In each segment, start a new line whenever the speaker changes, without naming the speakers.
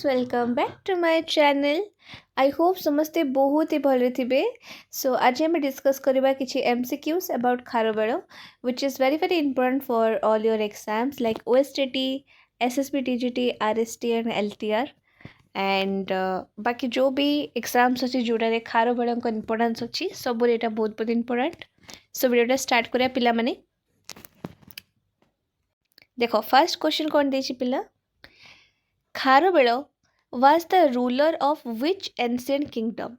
Welcome back to my channel. I hope समस्ते बहुत ही भले थे। सो आज आम डिस्कस करवा किसी MCQs about Kharavela which is very very important for all your exams like OSTT, SSB, TGT, RST and LTR and बाकी जो भी एग्जाम्स अच्छी जोड़े खारबेल इंपोर्टेंस अच्छी सब यहाँ बहुत बहुत इंपोर्टेंट। सो वीडियोटा स्टार्ट करिया पिला माने। देखो फर्स्ट क्वेश्चन कौन देछि पिला, Kharavela was the ruler of which ancient kingdom?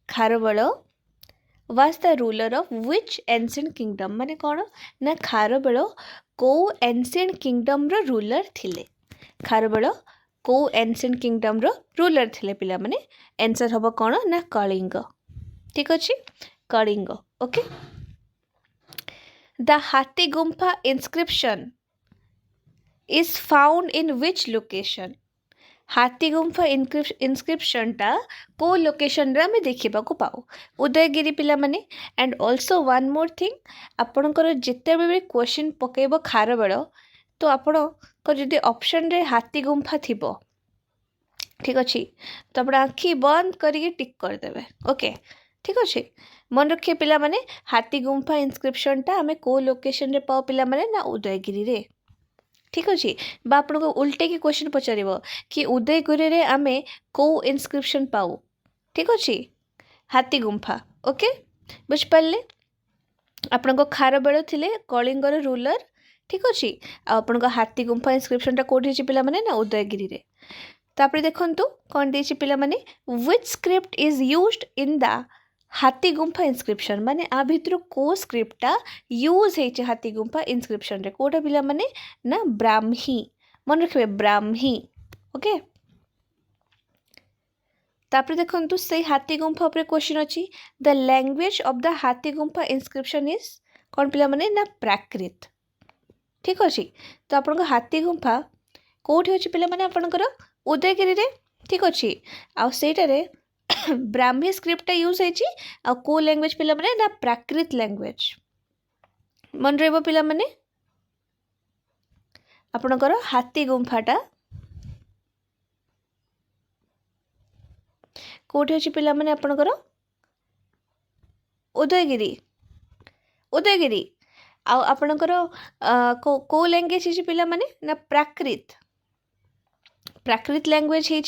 Kharavela was the ruler of which ancient kingdom? माने कौन ना खारबेल को ancient kingdom रो ruler थिले। खारबेल को ancient kingdom रो ruler थिले पिला माने आंसर हबो कौन ना कलिंग। ठीक अछि, कलिंग। ओके। The हाथी Gumpha inscription is found in which location? हाथी गुम्फा इनस्क्रिप्शन टा को लोकेशन रे हमें देखा पाऊ उदयगिरी पिला माने। And also one more thing, आपणकर जिते भी क्वेश्चन पकेब खारबेल तो आपणकर जदि ऑप्शन रे हाथी गुम्फा थिबो, ठीक अच्छे, तो आप आँखि बंद करके टिक करदे। ओके, ठीक अच्छे। मन रखिए पिला माने हाथी गुम्फा इनस्क्रिप्शन टा हमें को लोकेशन रे पाऊ पिला माने ना उदयगिरी रे। ठीक अच्छे। आपको उल्टे की क्वेश्चन पचार कि उदयगिरी रे आमे को इनस्क्रिप्शन पाऊ, ठीक अच्छे, हाथी गुम्फा। ओके, बुझिपारे आपण खारबेल थिले कलिंगर रूलर, ठीक अच्छे। आपण हाथी गुम्फा इनस्क्रिप्शन टा कोठी पिला माने ना उदयगिरी रे। तापर देखंतु कौन देछि पिला माने which script is used in the हाथी गुम्फा इनस्क्रिप्शन, माने आ भितर को स्क्रिप्टा यूज है हाथी गुम्फा इनस्क्रिप्शन रे कोटा पिला माने ना ब्राह्मी। मन रखिए ब्राह्मी। ओके, तापर देखंतु से हाथी गुम्फा ऊपर क्वेश्चन अछि, द लैंग्वेज ऑफ द हाथी गुम्फा इनस्क्रिप्शन इज कौन पिला माने ना प्राकृत। ठीक अछि, तो आपन हाथी गुम्फा कोठी अछि पिला माने आपनकर उदयगिरी रे। ठीक अछि, आ सेटा रे ब्राह्मी स्क्रिप्ट यूज है को लैंग्वेज पिला माने ना प्राकृत लैंग्वेज। मन रहबो पिला माने आपनकर हाथी गुम्फाटा कोठी अछि पिला माने आपनकर उदयगिरी। उदयगिरी आ आपनकर को लैंग्वेज है पिला माने ना प्राकृत। प्राकृत लैंग्वेज है।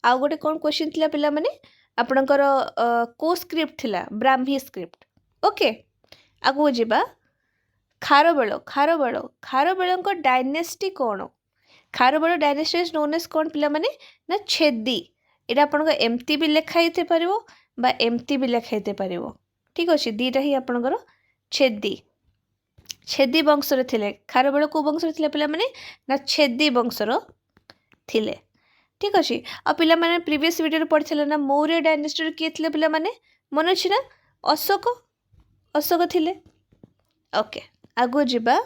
आ गोटे कौन क्वेश्चन थिला पिला माने आपणकर को स्क्रिप्ट थिला ब्राह्मी स्क्रिप्ट। ओके, आगु जीवा खारबेल। खारबेल खारबेल डायनेस्टी कौन? Kharavela dynasty is known as कौन पिला माने ना छेदी। एटा आपन एमती भी लिखाई थे पारिबो बा एमती भी लिखाई थे पारिबो। ठीक अच्छे, दीटा ही आपनकर छेदी। छेदी वंशर थिले खारबेल को वंशर थिले पिला माने ना छेदी वंशर थिले। ठीक अच्छे। आ पिला माने प्रीवियस वीडियो पढ़ी ना मौर्य डायनेस्टी किए थे पिला माने मन अच्छी ना अशोक। अशोक थिले। ओके, आगु जीवा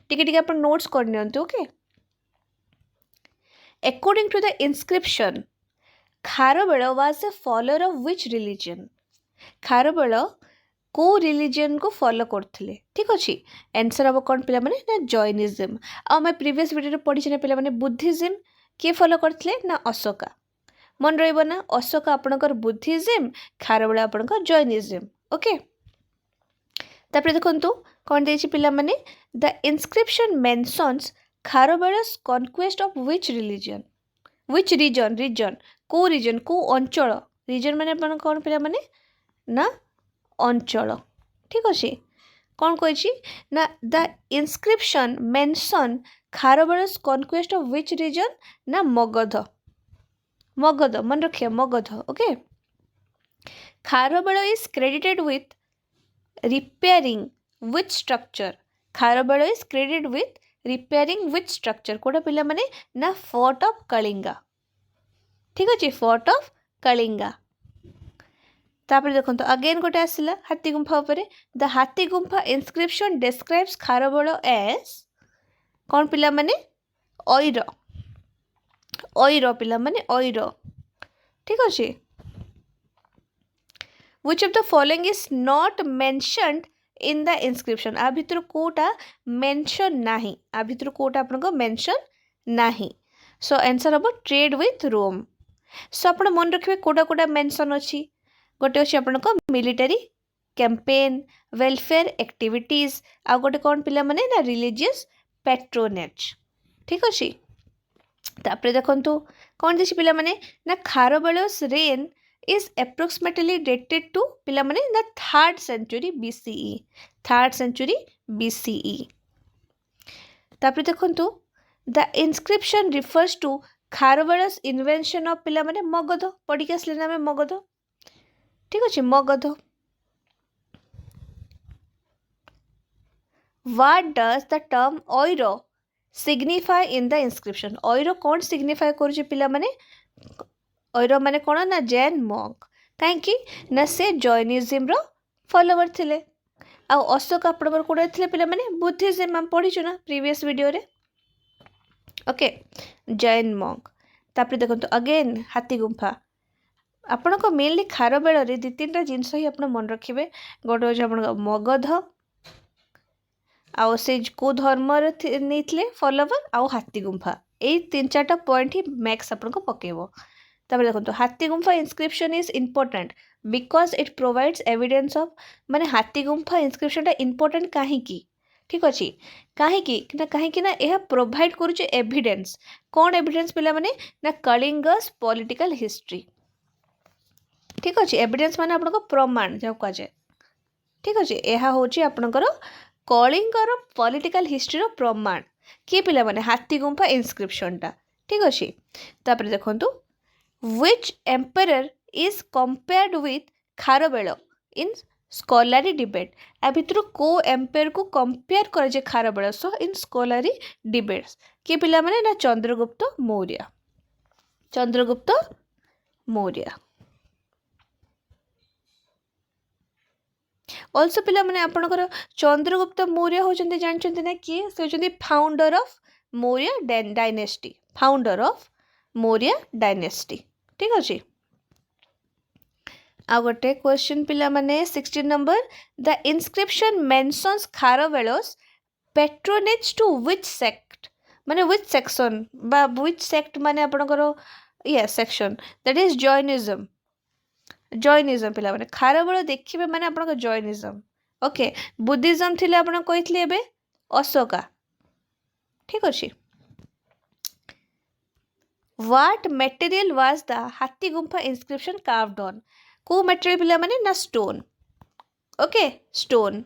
टिके टिके अपन नोट्स कर नियंतु। Okay, according to the inscription Kharavela was a follower of which religion? Kharavela को रिलीजन को फॉलो करथिले। ठीक अच्छे, आंसर हम कौन पिला माने ना जैनिज्म। आ मैं प्रीवियस वीडियो पढ़ी ना पिला माने बुद्धिज्म किए फॉलो करथिले ना अशोका। मन रहिबो ना अशोका आपणकर बुद्धिज्म, खारबेल आपणकर जैनिज्म। ओके, तापर देखंतु कौन देछि पिला माने the inscription mentions Kharavela's conquest of which religion? Which region? Region को रीजन को अंचल। रीजन माने अपन कौन पिला माने ना अंचल। ठीक अच्छे, कौन कही ना the inscription mention Kharavela's conquest of which region ना मगध। मगध, मन रखिए Magadha. Okay, Kharavela is credited with repairing with structure. Kharavela is credited with repairing with structure कोटा पिला माने ना फोर्ट ऑफ कलिंगा। ठीक अच्छे, फोर्ट ऑफ कलिंगा। तापर देखो अगेन गोटे आसला हाथी गुम्फा उपरे, द हाथी गुम्फा इनस्क्रिप्शन डिस्क्राइब्स खारबेल एज कौन पिला माने ऐर। ऐर पिला माने ऐर। ठीक अच्छे, which of the following is not mentioned in the inscription? आ भितर कोटा मेंशन नाही, आ भितर कोटा आपन को मेंशन नाही। सो आंसर हम ट्रेड विथ रोम। सो आप मन रखिए कोटा कोटा मेंशन अच्छी गोटे अच्छे आपण मिलिटरी कैंपेन वेलफेयर एक्टिविटीज आ गोटे कौन पिला माने ना रिलीजियस पैट्रोनेज। ठीक अच्छे तापर देखंतु कौन देखिए पिला माने ना Kharavela's reign is approximately dated to पिला माने ना 3rd century BCE 3rd century BCE. तापर देखंतु the inscription refers to Kharavela's invention of पिला माने मगध पढ़ी के आसले ना मगध। ठीक अच्छे Magadha what does the term Aira signify in the inscription Aira कौन सिग्निफाई करुचे पिला माने ऑयरो माने कौन ना जैन मॉन्क कहीं ना से जैनिज्म रो फॉलोवर थिले आ अशोक आपणकर कोड़े थिले पिला माने बुद्धिज्म हम पढ़ीचु ना प्रीवियस वीडियो रे ओके जैन मॉन्क। तापर देखंतु अगेन हाथी गुंफा आपण को मेनली खारबेल रे दी तीन जिनस ही आप मन रखिए गोटे हूँ आप मगध आउ से को धर्म नहीं फॉलोवर आउ हाथी गुंफा यही 3-4टा पॉइंट ही मैक्स आपन को पकेबो। तापर देखो Hathigumpha inscription is important because it provides evidence of माने हाथी गुंफा इनस्क्रिप्शन इम्पोर्टेंट कहीं ठीक अच्छे कहीं ना यह प्रोवाइड करुचे एविडेंस कौन एविडेंस पिला माने ना कलिंगस पॉलिटिकल हिस्ट्री। ठीक अच्छे एविडेंस माने आपन को प्रमाण जो कह जाए। ठीक अच्छे यह हूँ आपणकर कलिंगर पॉलिटिकल हिस्ट्री रो प्रमाण किए पिला माने हाथी गुंफा इनस्क्रिप्शन टा। ठीक अच्छे तापर देखंतु which emperor is compared with Kharavela in scholarly debate आ भितर को एम्पायर को कंपेयर करे जे Kharavela so in scholarly debates किए पिला माने ना चंद्रगुप्त मौर्य। ऑल्सो पिला माने आपणकर चंद्रगुप्त मौर्य होचंती जानचंती ना किए से होचंती फाउंडर ऑफ मौर्य डायनेस्टी। ठीक अच्छे आ गोटे क्वेश्चन पिला माने 16 number the inscription mentions Kharavela's patronage to which sect माने व्हिच सेक्शन बा व्हिच सेक्ट माने आपणकर ये सेक्शन दैट इज जैनिज्म पिला माने खारबेल देखिबे माने आपन जैनिज्म ओके बुद्धिज्म थिले आपन कहितले एबे अशोका। ठीक अच्छे what material was the Hathigumpha inscription carved on को मटेरियल पिला माने ना stone okay stone.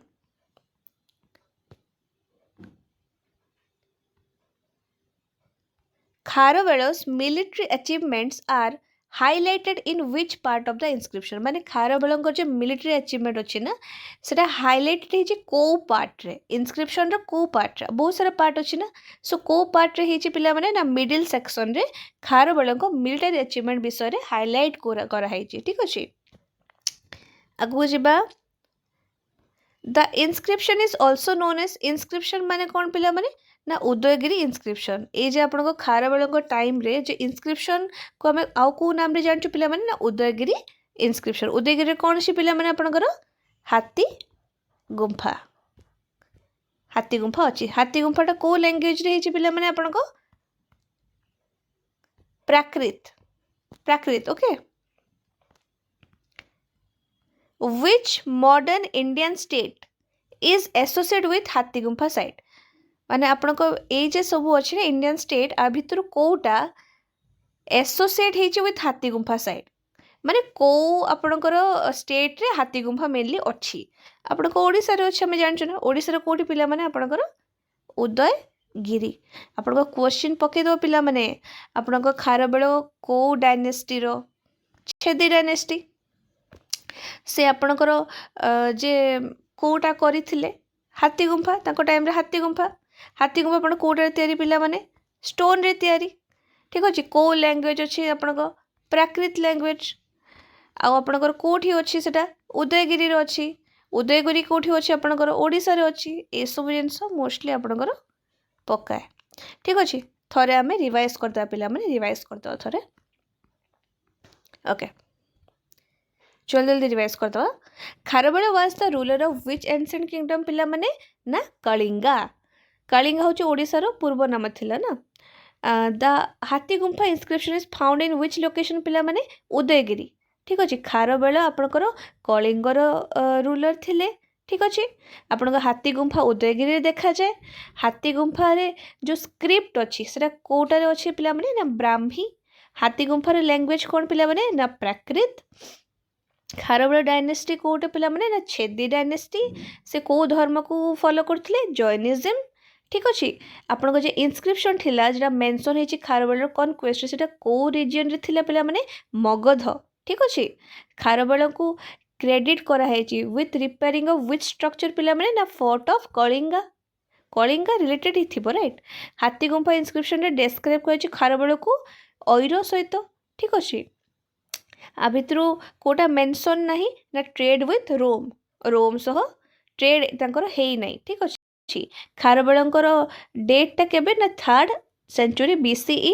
Kharavela's military achievements are highlighted in which part of the inscription माने खारबेल जो मिलिट्री अचीवमेंट अच्छे ना सेटा हाइलाइटेड है को पार्ट रे इनस्क्रिप्शन रो को पार्ट रे बहुत सारा पार्ट अच्छे ना सो को पार्ट रे हिची पिला माने ना मिडिल सेक्शन रे खारबेल मिलिटरी अचीवमेंट विषय रे हाइलाइट करा है। ठीक अच्छे आगु जीबा the inscription is also known as inscription माने कौन पिला माने ना उदयगिरी इनस्क्रिप्शन ये जे आपण को खारबेल टाइम रे जो इनस्क्रिप्शन को हमें आउ को नाम रे जानछु पिला माने ना उदयगिरी इनस्क्रिप्शन उदयगिरी कौन सी पिला माने आपणकर हाथी गुंफा अच्छी हाथी गुंफाटा को लैंग्वेज रे हिची पिला माने आपण को Prakrit okay which modern Indian state is associated with Hathigumpha site माने आपण को ए जे सब अच्छे ना इंडियन स्टेट आ भितर Kota associate होइचे with Hathigumpha site माने को आपणकर स्टेट रे हाथी गुंफा मेनली अच्छी आपण को ओडिसा रे अच्छे हम जानछु ना ओडिसा रे कोठी पिला माने आपणकर उदयगिरी आपण को क्वेश्चन पके दो पिला माने आपण को खारबेल को डायनेस्टी रो छेदी डायनेस्टी से आपणकर जे कोटा करिथिले हाथी गुंफा ताको टाइम रे हाथी गुंफा आपण कोटा तैयारी पिला माने स्टोन रे तैयारी। ठीक अच्छे को लैंग्वेज अच्छी आपण को प्राकृत लैंग्वेज आउ आपणकर कोठी अच्छी सेटा उदयगिरी रो अच्छी उदयगिरी कोठी अच्छी आपणकर ओडिसा रे अच्छी ए सब जिंस मोस्टली आपणकर पकाए। ठीक अच्छे थरे आमे रिवाइज करता पिला माने रिवाइज करता थरे ओके जल्दी रिवाइज करदे Kharavela was the ruler of which ancient kingdom पिला माने ना कलिंगा हूँ ओडिशार पूर्व नाम थिला ना the Hathigumpha inscription is found in which location पिला माने उदयगिरी ठीक अच्छे खारबेल आपणकर कलिंगर रूलर थिले ठीक अच्छे आपण हाथी गुंफा उदयगिरी देखा जाए हाथी गुंफा रे जो स्क्रिप्ट अच्छी से कोटारे अच्छे पिला माने ना ब्राह्मी हाथी गुंफार लैंग्वेज कौन पिला माने ना प्राकृत खारबेल डायनेस्टी कोटे पिला माने ना छेदी डायनेस्टी से को धर्म को फॉलो करथिले जैनिज्म ठीक अच्छे आपण जो इनस्क्रिप्शन थिला जेटा मेंशन होती खारबेल कनक्वेस्ट से को रिजन रे थिला पिला माने मगध ठीक अच्छे खारबेल को क्रेडिट कराई with repairing of which structure पिला माने ना fort of Kalinga Kalinga related ही थी राइट हाथी गुंफा इनस्क्रिप्शन रे डिस्क्राइब कर खारबेल को ऐर सहित ठीक अच्छे आ भितर कोटा मेंशन नहीं ना ट्रेड विथ रोम रोम सह ट्रेड तांकर हेई नहीं ठीक अच्छे खारबेलंकर डेटा केबे ना 3rd सेंचुरी BCE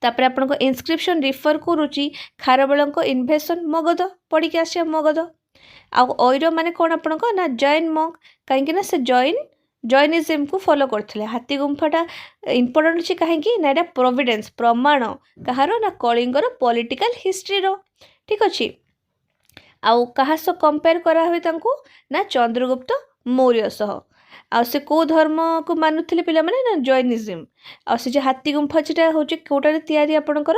तापर आपन को इनस्क्रिप्शन रिफर करूची खारबेलंक इन्वेशन मगध पढ़ी के आसे मगध आ ऐर माने कौन आपन को ना जैन मंक कहीं ना से जैनिज्म को फॉलो करते हाथी गुंफाटा इम्पोर्टाट अच्छे कहीं ना प्रोविडेंस प्रमाण कहार ना कलिंगर पॉलिटिकल हिस्ट्री रो ठीक अच्छे आउ कहा सह कंपेयर करा हुए तांको ना चंद्रगुप्त मौर्य सह आ से को धर्म को मानुଥିଲେ पिला माने ना जैनिज्म आ से जे हाथी गुंफा जेटा होचे कोटारे तयारी आपणकर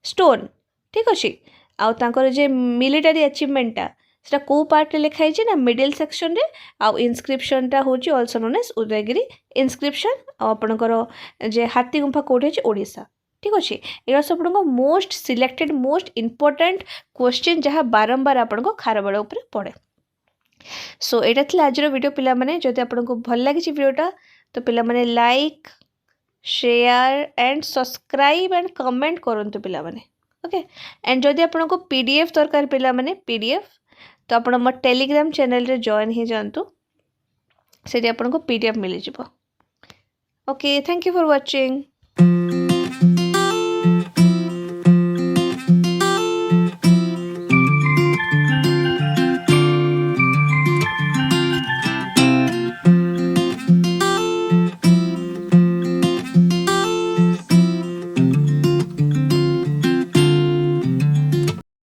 स्टोन ठीक अच्छे आउ तांकर जे मिलिटरी अचीवमेंटा सेटा को पार्ट लिखाई ना मिडिल सेक्शन रे आउ इनस्क्रिप्शनटा होची ऑल्सो नोन एज उदयगिरी इनस्क्रिप्शन आपणकर जे हाथी गुंफा कोठी अछि ओडिशा ठीक अच्छे ये सब most selected most important question जहाँ बारंबार आपन को खारबेल उपर पड़े सो यहाँ थी आज वीडियो पिला माने जदि आपको भल लगी वीडियोटा तो पिला माने like share and subscribe and comment करंतु पिला माने ओके एंड जदि आपको PDF दरकार पिला माने PDF तो आप मोर टेलीग्राम चैनल रे जॉइन ही जातु से आपको PDF मिल जाए okay thank you for watching.